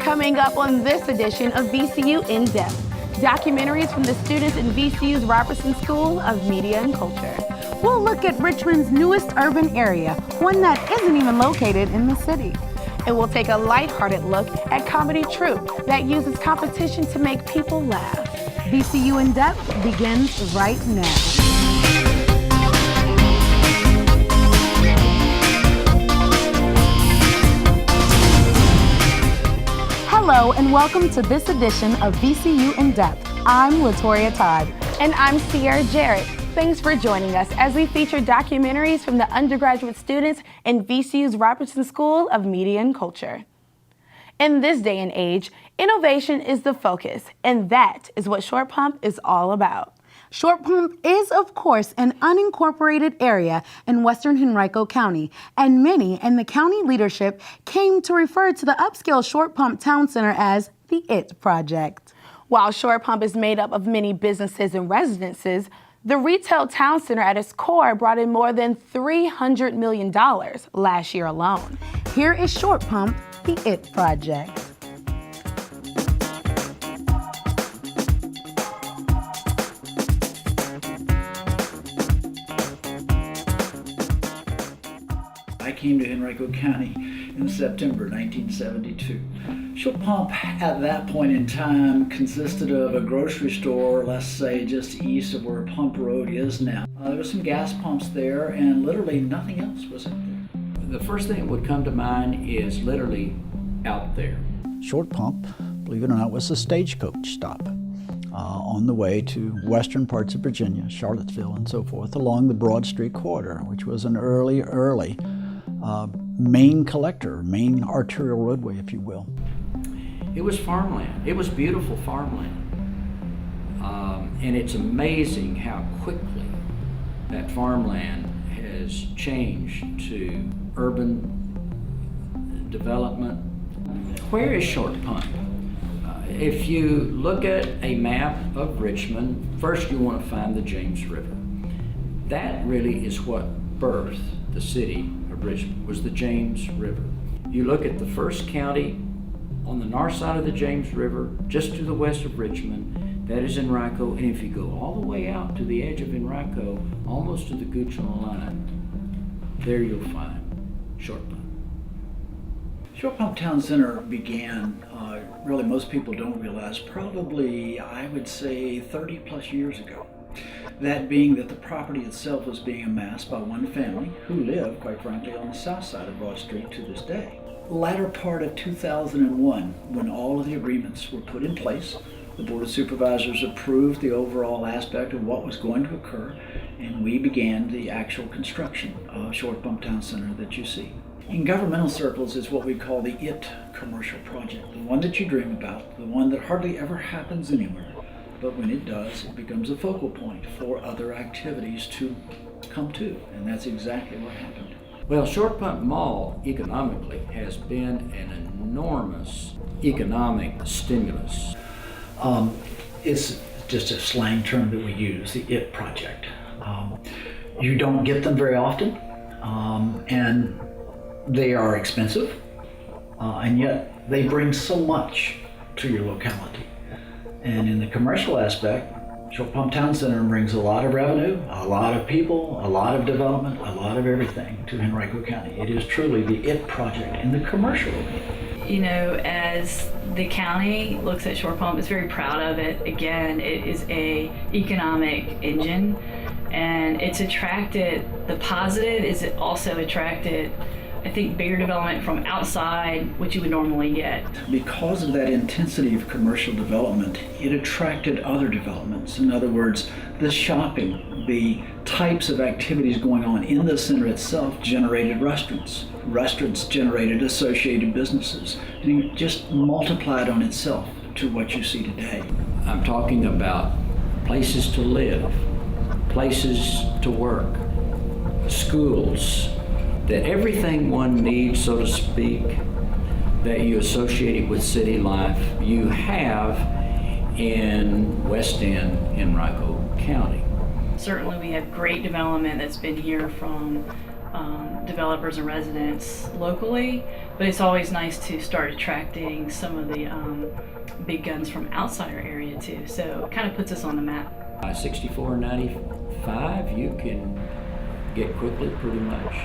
Coming up on this edition of VCU In-Depth, documentaries from the students in VCU's Robertson School of Media and Culture. We'll look at Richmond's newest urban area, one that isn't even located in the city. And we'll take a lighthearted look at comedy troupe that uses competition to make people laugh. VCU In-Depth begins right now. Hello and welcome to this edition of VCU In-Depth. I'm Latoya Todd. And I'm Sierra Jarrett. Thanks for joining us as we feature documentaries from the undergraduate students in VCU's Robertson School of Media and Culture. In this day and age, innovation is the focus, and that is what Short Pump is all about. Short Pump is, of course, an unincorporated area in western Henrico County, and many in the county leadership came to refer to the upscale Short Pump Town Center as the IT Project. While Short Pump is made up of many businesses and residences, the retail town center at its core brought in more than $300 million last year alone. Here is Short Pump, the IT Project. I came to Henrico County in September 1972. Short Pump at that point in time consisted of a grocery store, let's say just east of where Pump Road is now. There were some gas pumps there and literally nothing else was in there. The first thing that would come to mind is literally out there. Short Pump, believe it or not, was a stagecoach stop on the way to western parts of Virginia, Charlottesville and so forth, along the Broad Street corridor, which was an early main collector, main arterial roadway, if you will. It was farmland. It was beautiful farmland. And it's amazing how quickly that farmland has changed to urban development. Where is Short Pump? If you look at a map of Richmond, first you want to find the James River. That really is what birthed the city of Richmond, was the James River. You look at the first county on the north side of the James River, just to the west of Richmond, that is Henrico, and if you go all the way out to the edge of Henrico, almost to the Goochland line, there you'll find Short Pump. Short Pump Town Center began, really most people don't realize, probably I would say 30 plus years ago. That being that the property itself was being amassed by one family who lived, quite frankly, on the south side of Broad Street to this day. Latter part of 2001, when all of the agreements were put in place, the Board of Supervisors approved the overall aspect of what was going to occur, and we began the actual construction of Short Pump Town Center that you see. In governmental circles, it's what we call the IT commercial project, the one that you dream about, the one that hardly ever happens anywhere. But when it does, it becomes a focal point for other activities to come to, and that's exactly what happened. Well, Short Pump Mall economically has been an enormous economic stimulus. It's just a slang term that we use, the IT project. You don't get them very often, and they are expensive, and yet they bring so much to your locality. And in the commercial aspect, Short Pump Town Center brings a lot of revenue, a lot of people, a lot of development, a lot of everything to Henrico County. It is truly the IT project in the commercial arena. You know, as the county looks at Short Pump, it's very proud of it. Again, it is a economic engine, and it's attracted, the positive is it also attracted, I think, bigger development from outside, which you would normally get. Because of that intensity of commercial development, it attracted other developments. In other words, the shopping, the types of activities going on in the center itself generated restaurants. Restaurants generated associated businesses. And it just multiplied on itself to what you see today. I'm talking about places to live, places to work, schools, that everything one needs, so to speak, that you associate with city life, you have in West End, Henrico County. Certainly we have great development that's been here from developers and residents locally, but it's always nice to start attracting some of the big guns from outside our area too. So it kind of puts us on the map. By 64 and 95, you can get quickly pretty much.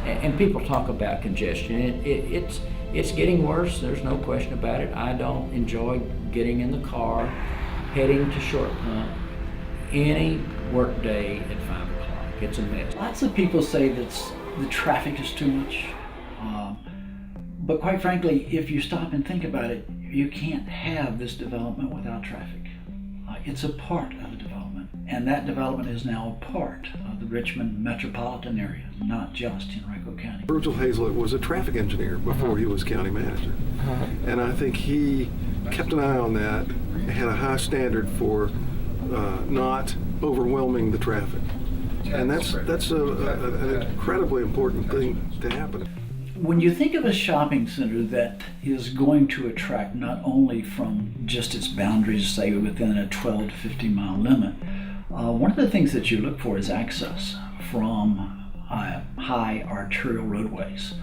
And people talk about congestion. It's getting worse, there's no question about it. I don't enjoy getting in the car, heading to Short Pump any work day at 5 o'clock. It's a mess. Lots of people say that the traffic is too much. But quite frankly, if you stop and think about it, you can't have this development without traffic. It's a part of the development, and that development is now a part of the Richmond metropolitan area, not just Henrico County. Virgil Hazlett was a traffic engineer before he was county manager. And I think he kept an eye on that, had a high standard for not overwhelming the traffic. And that's an incredibly important thing to happen. When you think of a shopping center that is going to attract not only from just its boundaries, say within a 12 to 15 mile limit, one of the things that you look for is access from high arterial roadways.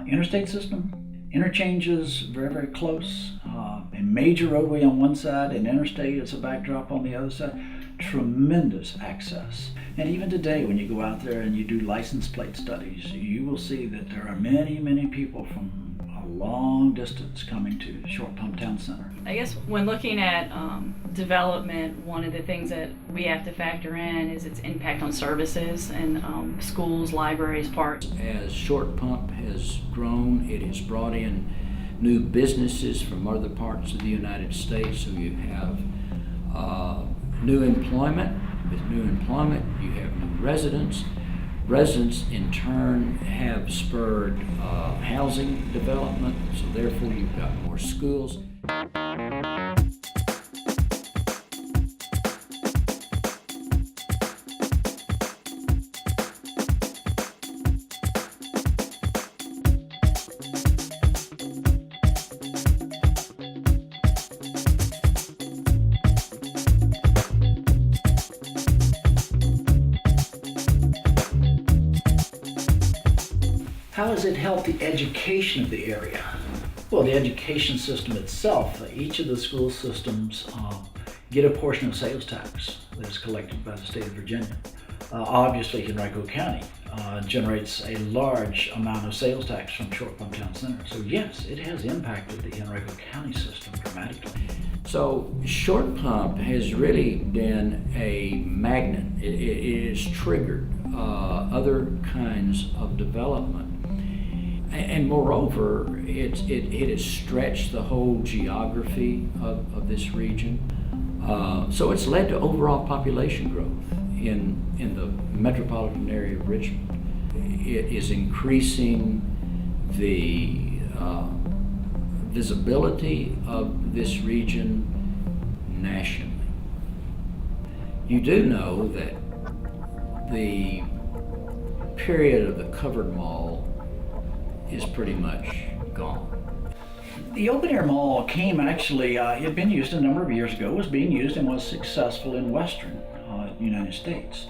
Interstate system, interchanges very, very close, a major roadway on one side, an interstate as a backdrop on the other side, tremendous access. And even today, when you go out there and you do license plate studies, you will see that there are many, many people from a long distance coming to Short Pump Town Center. I guess when looking at development, one of the things that we have to factor in is its impact on services and schools, libraries, parks. As Short Pump has grown, it has brought in new businesses from other parts of the United States, so you have new employment. With new employment, you have new residents. Residents, in turn, have spurred housing development, so therefore you've got more schools. How has it helped the education of the area? Well, the education system itself, each of the school systems get a portion of sales tax that is collected by the state of Virginia. Obviously, Henrico County generates a large amount of sales tax from Short Pump Town Center. So yes, it has impacted the Henrico County system dramatically. So Short Pump has really been a magnet. It has triggered other kinds of development. And moreover, it has stretched the whole geography of this region. So it's led to overall population growth in the metropolitan area of Richmond. It is increasing the visibility of this region nationally. You do know that the period of the covered mall is pretty much gone. The open air mall came actually, it had been used a number of years ago, was being used and was successful in Western United States.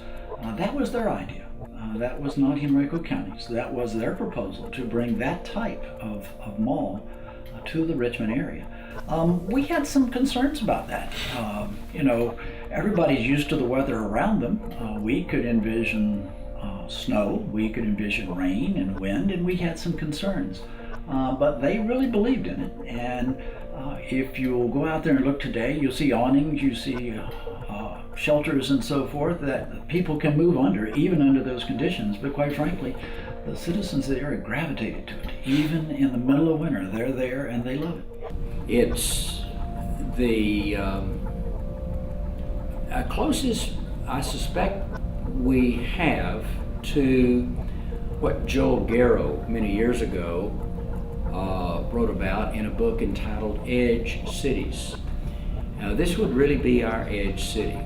That was their idea. That was not Henrico County's. That was their proposal to bring that type of mall to the Richmond area. We had some concerns about that. Everybody's used to the weather around them. We could envision snow, we could envision rain and wind, and we had some concerns. But they really believed in it, and if you'll go out there and look today, you'll see awnings, you see shelters and so forth that people can move under, even under those conditions. But quite frankly, the citizens of the area gravitated to it. Even in the middle of winter, they're there and they love it. It's the closest, I suspect, we have to what Joel Garrow many years ago wrote about in a book entitled Edge Cities. Now, this would really be our edge city.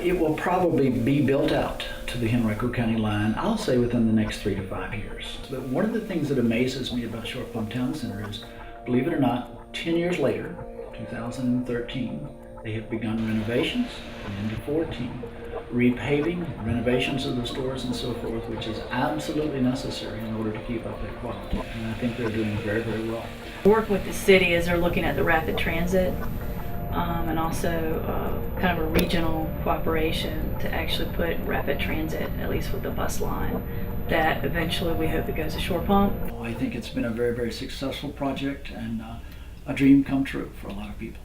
It will probably be built out to the Henrico County line, I'll say within the next 3 to 5 years. But one of the things that amazes me about Short Pump Town Center is, believe it or not, 10 years later, 2013, they have begun renovations, and into 14. repaving, renovations of the stores and so forth, which is absolutely necessary in order to keep up that quality. And I think they're doing very, very well. Work with the city as they're looking at the rapid transit and also kind of a regional cooperation to actually put rapid transit, at least with the bus line, that eventually we hope it goes to Shore Pump. I think it's been a very, very successful project and a dream come true for a lot of people.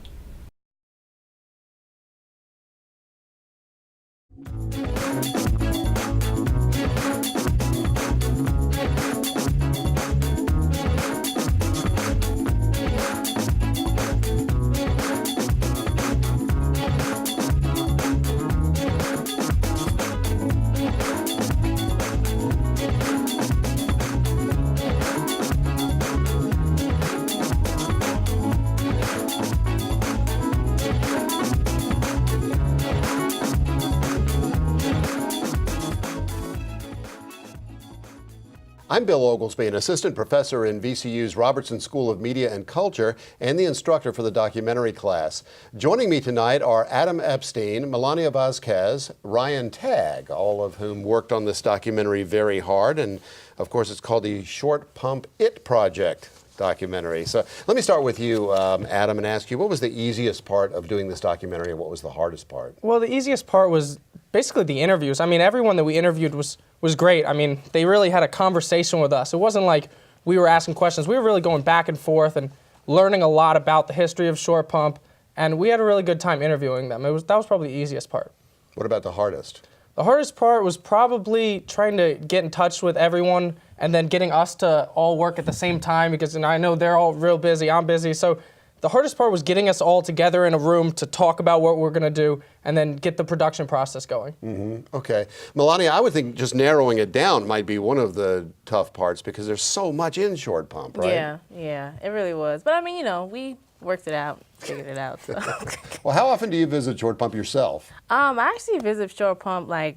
I'm Bill Oglesby, an assistant professor in VCU's Robertson School of Media and Culture and the instructor for the documentary class. Joining me tonight are Adam Epstein, Melania Vazquez, Ryan Tagg, all of whom worked on this documentary very hard. And of course, it's called the Short Pump It Project documentary. So let me start with you, Adam, and ask you, what was the easiest part of doing this documentary and what was the hardest part? Well, the easiest part was basically the interviews. I mean, everyone that we interviewed was great. I mean, they really had a conversation with us. It wasn't like we were asking questions. We were really going back and forth and learning a lot about the history of Short Pump, and we had a really good time interviewing them. That was probably the easiest part. What about the hardest? The hardest part was probably trying to get in touch with everyone and then getting us to all work at the same time, because I know they're all real busy, I'm busy. So the hardest part was getting us all together in a room to talk about what we're going to do and then get the production process going. Mm-hmm. Okay. Melania, I would think just narrowing it down might be one of the tough parts because there's so much in Short Pump, right? Yeah, it really was. But I mean, you know, we worked it out, figured it out. So. Well, how often do you visit Short Pump yourself? I actually visit Short Pump like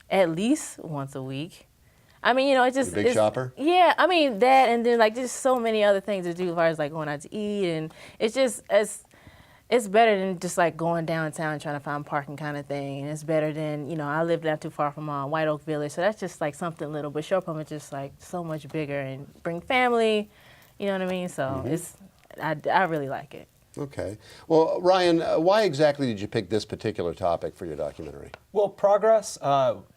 at least once a week. I mean, you know, it's just... Big shopper? Yeah, I mean, that and then like just so many other things to do as far as like going out to eat, and it's just, it's better than just like going downtown and trying to find parking kind of thing. And it's better than, you know, I live not too far from White Oak Village, so that's just like something little, but Short Pump is just like so much bigger and bring family, you know what I mean? So it's, I really like it. Okay. Well, Ryan, why exactly did you pick this particular topic for your documentary? Well, progress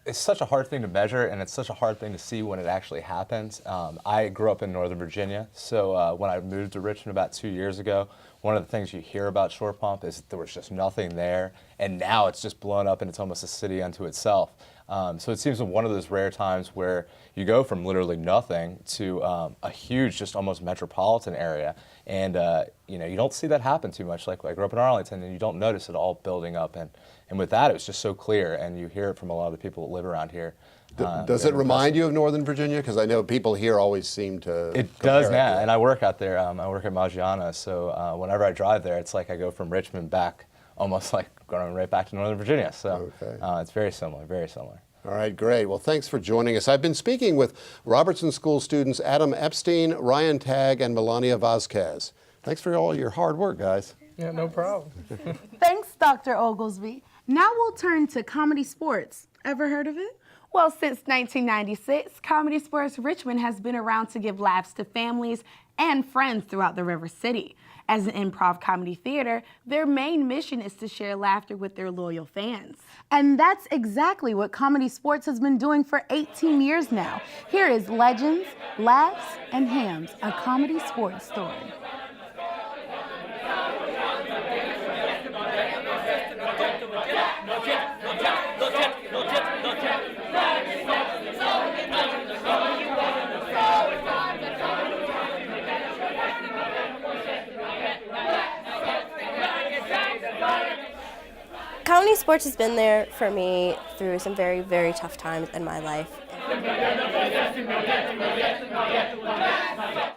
is such a hard thing to measure, and it's such a hard thing to see when it actually happens. I grew up in Northern Virginia, so when I moved to Richmond about 2 years ago, one of the things you hear about Short Pump is that there was just nothing there, and now it's just blown up and it's almost a city unto itself. So it seems one of those rare times where you go from literally nothing to a huge, just almost metropolitan area. And you know, you don't see that happen too much. Like I grew up in Arlington, and you don't notice it all building up. And with that, it was just so clear, and you hear it from a lot of the people that live around here. Does it remind you of Northern Virginia? Because I know people here always seem to. It does now, and I work out there. I work at Maggiana, so whenever I drive there, it's like I go from Richmond back, almost like going right back to Northern Virginia. So it's very similar, very similar. All right, great. Well, thanks for joining us. I've been speaking with Robertson School students Adam Epstein, Ryan Tagg, and Melania Vazquez. Thanks for all your hard work, guys. Yeah, no problem. Thanks, Dr. Oglesby. Now we'll turn to comedy sports. Ever heard of it? Well, since 1996, Comedy Sports Richmond has been around to give laughs to families and friends throughout the River City. As an improv comedy theater, their main mission is to share laughter with their loyal fans. And that's exactly what Comedy Sports has been doing for 18 years now. Here is Legends, Laughs, and Hams, a comedy sports story. Comedy Sports has been there for me through some very, very tough times in my life.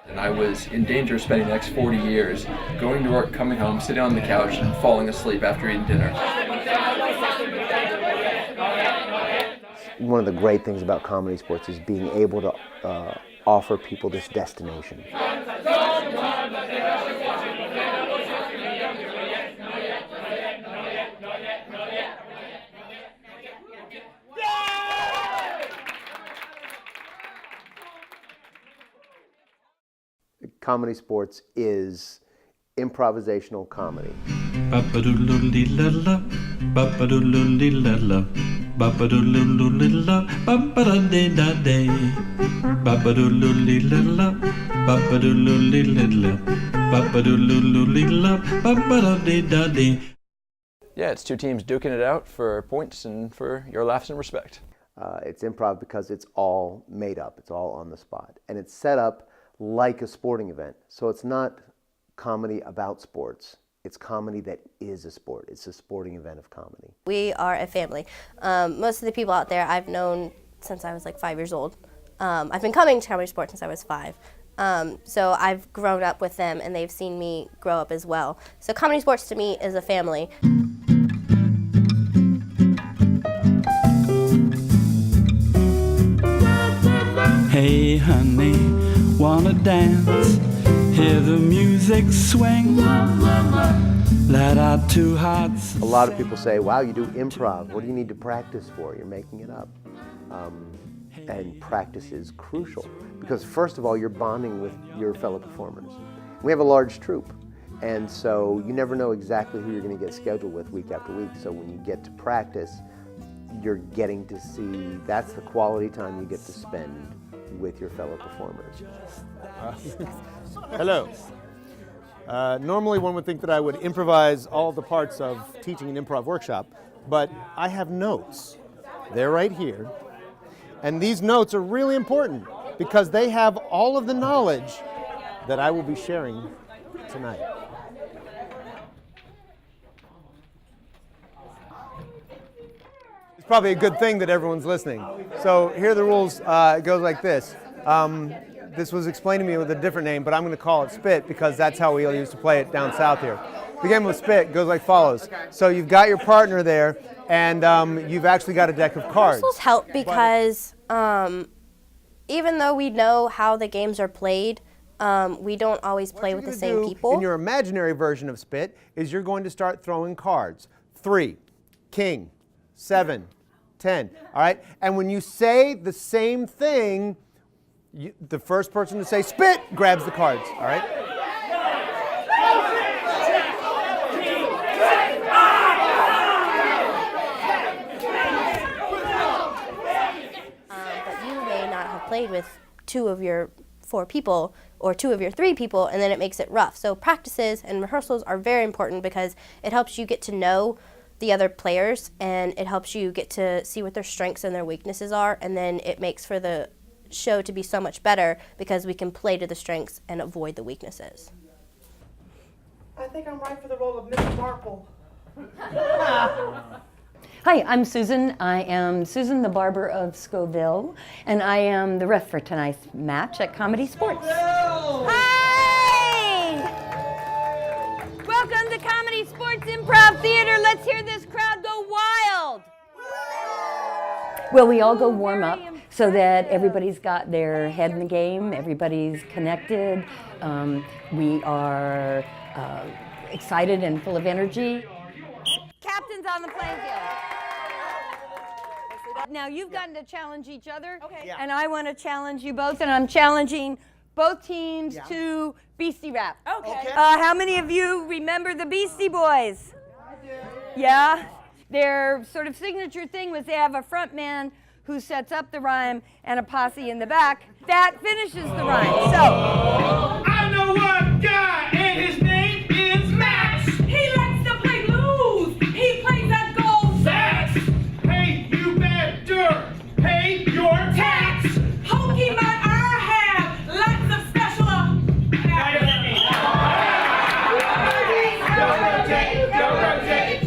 And I was in danger of spending the next 40 years going to work, coming home, sitting on the couch, and falling asleep after eating dinner. One of the great things about Comedy Sports is being able to offer people this destination. Comedy Sports is improvisational comedy. Yeah, it's two teams duking it out for points and for your laughs and respect. It's improv because it's all made up. It's all on the spot. And it's set up like a sporting event. So it's not comedy about sports. It's comedy that is a sport. It's a sporting event of comedy. We are a family. Most of the people out there I've known since I was like 5 years old. I've been coming to Comedy Sports since I was 5. So I've grown up with them and they've seen me grow up as well. So Comedy Sports to me is a family. Hey honey, wanna dance? Hear the music swing. Let out two hearts. A lot of people say, wow, you do improv. What do you need to practice for? You're making it up. And practice is crucial because first of all, you're bonding with your fellow performers. We have a large troupe, and so you never know exactly who you're going to get scheduled with week after week. So when you get to practice, you're getting to see, that's the quality time you get to spend with your fellow performers. Hello. Normally one would think that I would improvise all the parts of teaching an improv workshop, but I have notes. They're right here. And these notes are really important because they have all of the knowledge that I will be sharing tonight. It's probably a good thing that everyone's listening. So here are the rules. It goes like this. This was explained to me with a different name, but I'm going to call it Spit because that's how we used to play it down south here. The game of Spit goes like follows. So you've got your partner there, and you've actually got a deck of cards. Rehearsals help because even though we know how the games are played, we don't always play with the same people. In your imaginary version of Spit is you're going to start throwing cards. 3, king, 7, 10, all right? And when you say the same thing, the first person to say spit grabs the cards, all right? But you may not have played with 2 of your 4 people or 2 of your 3 people, and then it makes it rough. So practices and rehearsals are very important because it helps you get to know the other players, and it helps you get to see what their strengths and their weaknesses are, and then it makes for the show to be so much better because we can play to the strengths and avoid the weaknesses. I think I'm right for the role of Miss Marple. Hi, I'm Susan. I am Susan the Barber of Scoville, and I am the ref for tonight's match at Comedy Sports. Hi! Welcome to Comedy Sports Improv Theater. Let's hear this crowd go wild. Well, we all go warm up so that everybody's got their head in the game, everybody's connected. We are excited and full of energy. Captain's on the playing field. Now you've gotten to challenge each other, and I want to challenge you both, and I'm challenging both teams to Beastie Rap. Okay. How many of you remember the Beastie Boys? I do. Yeah? Their sort of signature thing was they have a front man who sets up the rhyme and a posse in the back that finishes the rhyme. So I know one guy, and his name is Max. He likes to play blues. He plays at gold sacks. Hey, you better pay your tax. Hokey might I have lots of special.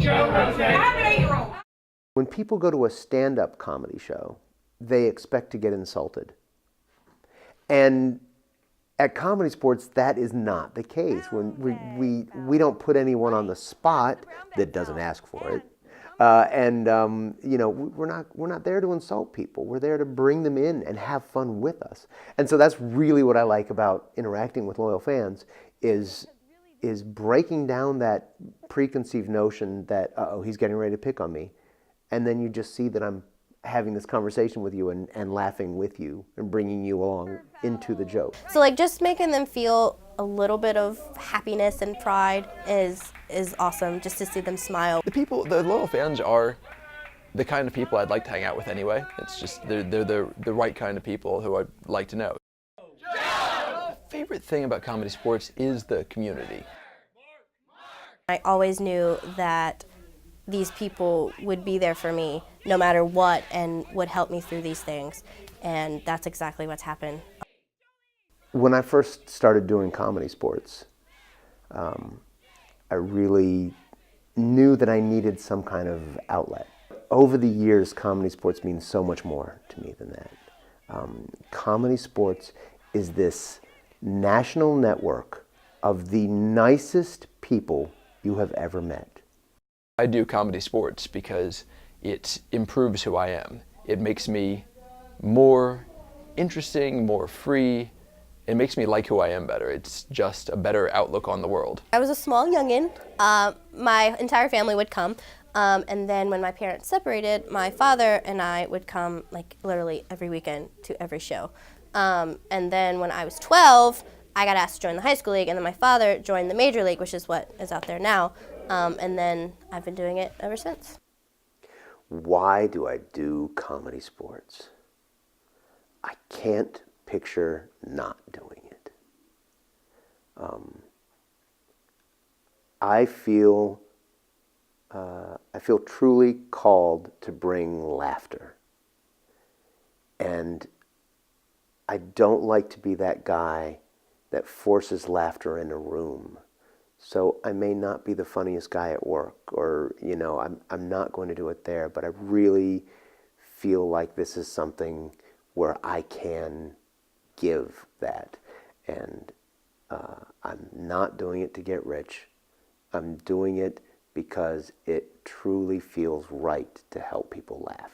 Go rotate. When people go to a stand-up comedy show, they expect to get insulted. And at Comedy Sports, that is not the case. When we don't put anyone on the spot that doesn't ask for it. You know, we're not there to insult people. We're there to bring them in and have fun with us. And so that's really what I like about interacting with loyal fans is breaking down that preconceived notion that, uh-oh, he's getting ready to pick on me. And then you just see that I'm having this conversation with you and laughing with you and bringing you along into the joke. So like just making them feel a little bit of happiness and pride is awesome, just to see them smile. The loyal fans are the kind of people I'd like to hang out with anyway. It's just they're the right kind of people who I'd like to know. My favorite thing about comedy sports is the community. I always knew that these people would be there for me no matter what and would help me through these things, and that's exactly what's happened. When I first started doing comedy sports, I really knew that I needed some kind of outlet. Over the years, comedy sports means so much more to me than that. Comedy sports is this national network of the nicest people you have ever met. I do comedy sports because it improves who I am. It makes me more interesting, more free. It makes me like who I am better. It's just a better outlook on the world. I was a small youngin'. My entire family would come. And then when my parents separated, my father and I would come like literally every weekend to every show. And then when I was 12, I got asked to join the high school league, and then my father joined the major league, which is what is out there now. And then I've been doing it ever since. Why do I do comedy sports? I can't picture not doing it. I feel truly called to bring laughter. And I don't like to be that guy that forces laughter in a room. So I may not be the funniest guy at work, or, you know, I'm not going to do it there, but I really feel like this is something where I can give that. And I'm not doing it to get rich. I'm doing it because it truly feels right to help people laugh.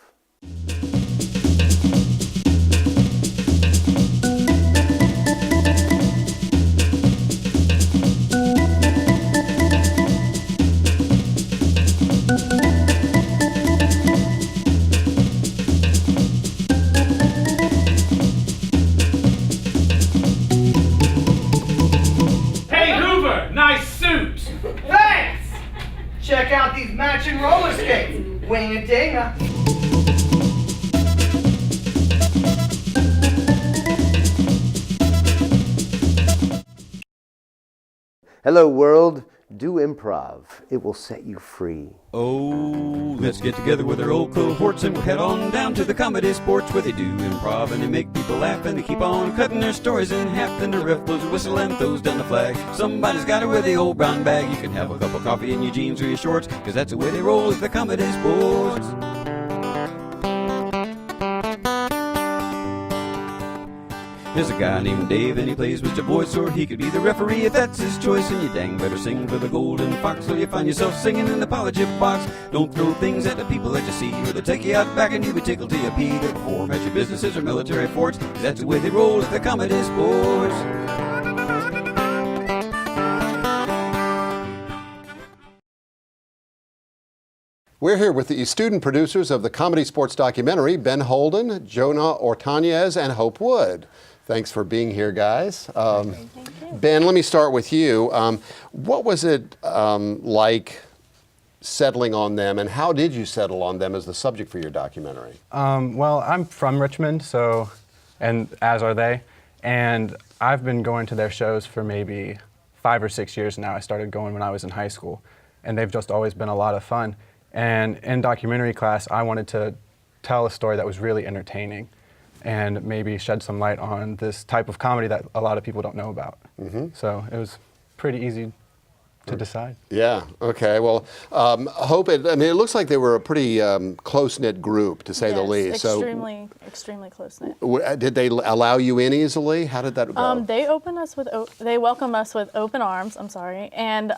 Check out these matching roller skates. Wing-a-ding-a. Hello world, do improv. It will set you free. Oh, let's get together with our old cohorts and we'll head on down to the comedy sports where they do improv and they make people laugh and they keep on cutting their stories in half. Then the ref blows a whistle and throws down the flag. Somebody's got to wear the old brown bag. You can have a cup of coffee in your jeans or your shorts, cause that's the way they roll at the comedy sports. There's a guy named Dave and he plays Mr. Voice, or he could be the referee if that's his choice. And you dang better sing for the Golden Fox, so you find yourself singing in the apology box. Don't throw things at the people that you see, or they'll take you out back and you'll be tickled till you pee. They'll perform at your businesses or military forts, 'cause that's the way they roll at the comedy sports. We're here with the student producers of the comedy sports documentary, Ben Holden, Jonah Ortanez, and Hope Wood. Thanks for being here, guys. Ben, let me start with you. What was it like settling on them, and how did you settle on them as the subject for your documentary? Well, I'm from Richmond, and as are they, and I've been going to their shows for maybe 5 or 6 years now. I started going when I was in high school, and they've just always been a lot of fun. And in documentary class, I wanted to tell a story that was really entertaining and maybe shed some light on this type of comedy that a lot of people don't know about. Mm-hmm. So it was pretty easy to decide. Yeah, okay. Well, Hope, it looks like they were a pretty close-knit group, to say the least. Extremely close-knit. Did they allow you in easily? How did that go? They welcomed us with open arms, and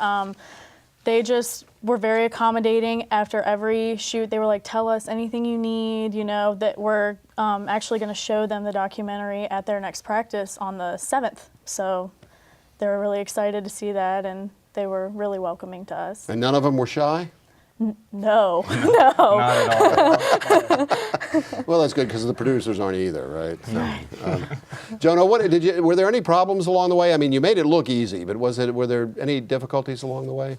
they just were very accommodating. After every shoot, they were like, tell us anything you need, that we're actually going to show them the documentary at their next practice on the 7th. So they were really excited to see that, and they were really welcoming to us. And none of them were shy? No, no. Not at all. Well, that's good because the producers aren't either, right? So, Jonah, were there any problems along the way? I mean, you made it look easy, but were there any difficulties along the way?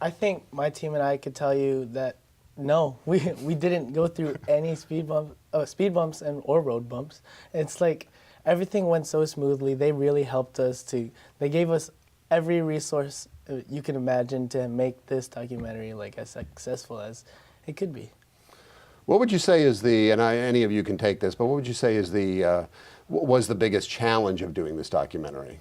I think my team and I could tell you that no, we didn't go through any speed bumps or road bumps. It's like everything went so smoothly. They really helped us they gave us every resource you can imagine to make this documentary like as successful as it could be. What would you say is any of you can take this, but what would you say is was the biggest challenge of doing this documentary?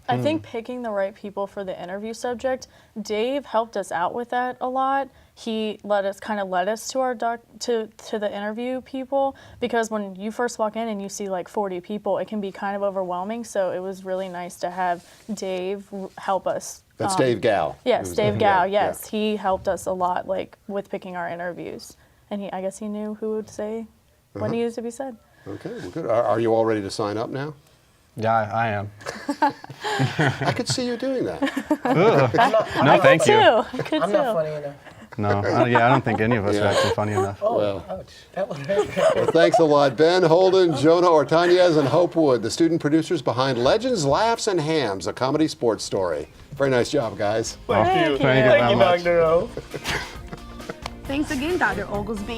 I think picking the right people for the interview subject. Dave helped us out with that a lot. He led us to our to the interview people, because when you first walk in and you see like 40 people, it can be kind of overwhelming. So it was really nice to have Dave help us. That's Dave Gow. Yes, Dave Gow. Yes, yeah. He helped us a lot, like with picking our interviews, and I guess he knew who would say what needed to be said. Okay, well, good. Are you all ready to sign up now? Yeah, I am. I could see you doing that. No, thank you. I'm not funny enough. No, I don't think any of us are actually funny enough. Oh, well, ouch. That one hurt. Well, thanks a lot. Ben, Holden, Jonah Ortañez, and Hope Wood, the student producers behind Legends, Laughs, and Hams, a comedy sports story. Very nice job, guys. Thank you. Thank you very much. Dr. O. Thanks again, Dr. Oglesby.